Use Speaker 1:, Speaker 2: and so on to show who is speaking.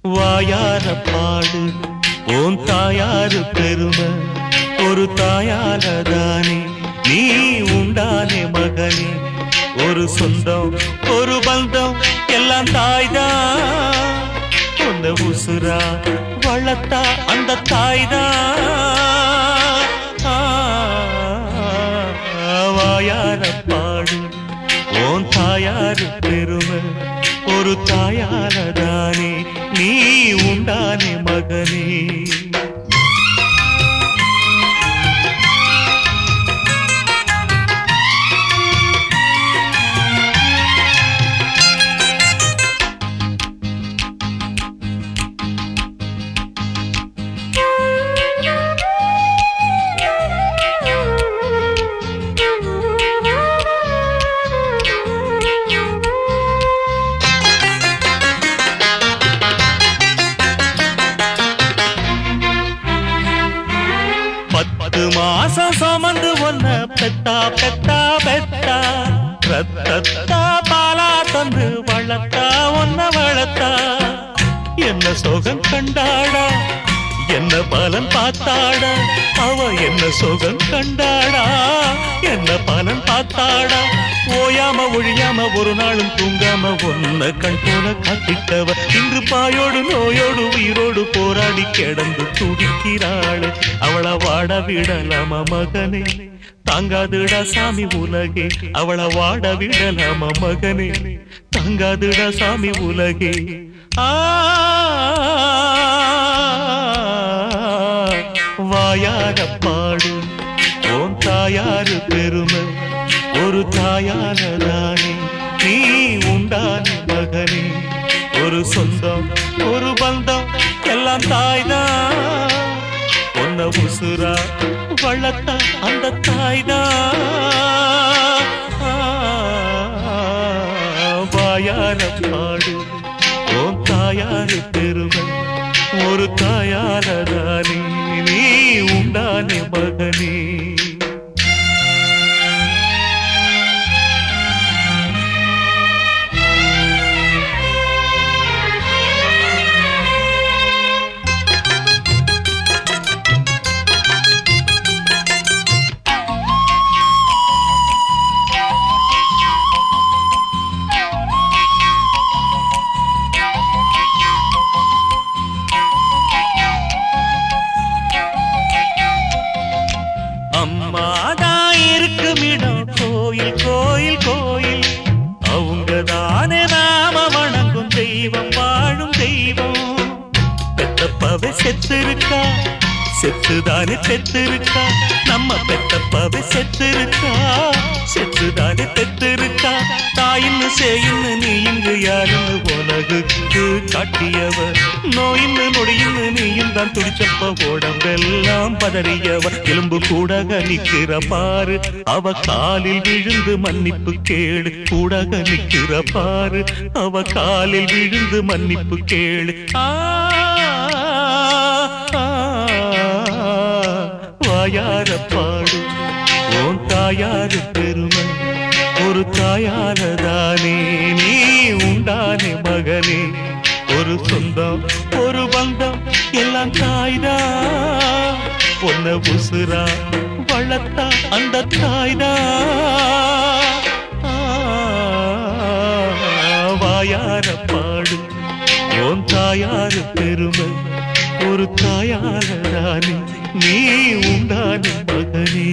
Speaker 1: வாயார பாடு உன் தாயாரு பெருமை ஒரு தாயாலதானே நீ உண்டானே மகனே ஒரு சொந்தம் ஒரு பந்தம் எல்லாம் தாய்தான் உன்னை உசுரா வளர்த்தா அந்த தாய்தான் வாயார பாடு உன் தாயாரு பெருமை ஒரு தாயாலதானே நீ உண்டானே மகனே மாசம் சுமந்து ஒன்ன பெத்தா பெத்தா பெத்தா ரத்தத்தா பாலா தந்து வளர்த்தா ஒன்ன வளர்த்தா என்ன சோகம் கண்டாடா என்ன பலன் பார்த்தாடா அவ என்ன சோகம் கண்டாடா என்ன பலன் பார்த்தாடா ஓயாம ஒழியாம ஒரு நாளும் தூங்காம ஒன்ன கண் போல காத்திட்டவ இன்று பாயோடு நோயோடு உயிரோடு போராடி கிடந்து துடிக்கிறாள் அவளை வாட விடலாம மகனே தாங்காதுடா சாமி உலகே அவளை வாட விடலாம மகனே தாங்காதுடா சாமி உலகே வாயார பாடு உன் தாயாரு பெருமை ஒரு தாயாலதானே நீ உண்டானே மகனே ஒரு சொந்தம் ஒரு பந்தம் எல்லாம் தாய்தான் உன்னை உசுரா வளர்த்த அந்த தாய்தான் வாயார பாடு உன் தாயாரு பெருமை ஒரு தாயாலதானே நீ உண்டானே மகனே அம்மாதான் இருக்குமிடம் கோயில் கோயில் கோயில் அவங்கதானே நாம வணங்கும் தெய்வம் வாழும் தெய்வம் பெத்தப்பாவை செத்திருக்கா செத்துதானே பெத்திருக்கா நம்ம பெத்தப்பாவை செத்திருக்கா செத்துதானே பெத்திருக்கா தாயின்னு செய்யின்னு நீ இங்கு யாருன்னு உலகுக்கு காட்டியவ நோயின்னு நொடியின்னு நீயும் தான் துடிச்சப்ப உடம்பெல்லாம் பதறியவ எலும்பு கூடக நிக்கிற பாரு அவ காலில் விழுந்து மன்னிப்பு கேளு கூடக நிக்கிற பாரு அவ காலில் விழுந்து மன்னிப்பு கேளு வாயார பாடு உன் தாயாரு பெருமை ஒரு தாயாலதானே நீ உண்டானே மகனே ஒரு சொந்தம் ஒரு பந்தம் எல்லாம் தாய்தான் உன்னை உசுரா வளர்த்தா அந்த தாய்தான் வாயார பாடு உன் தாயாரு பெருமை ஒரு தாயாலதானே நீ உண்டானே மகனே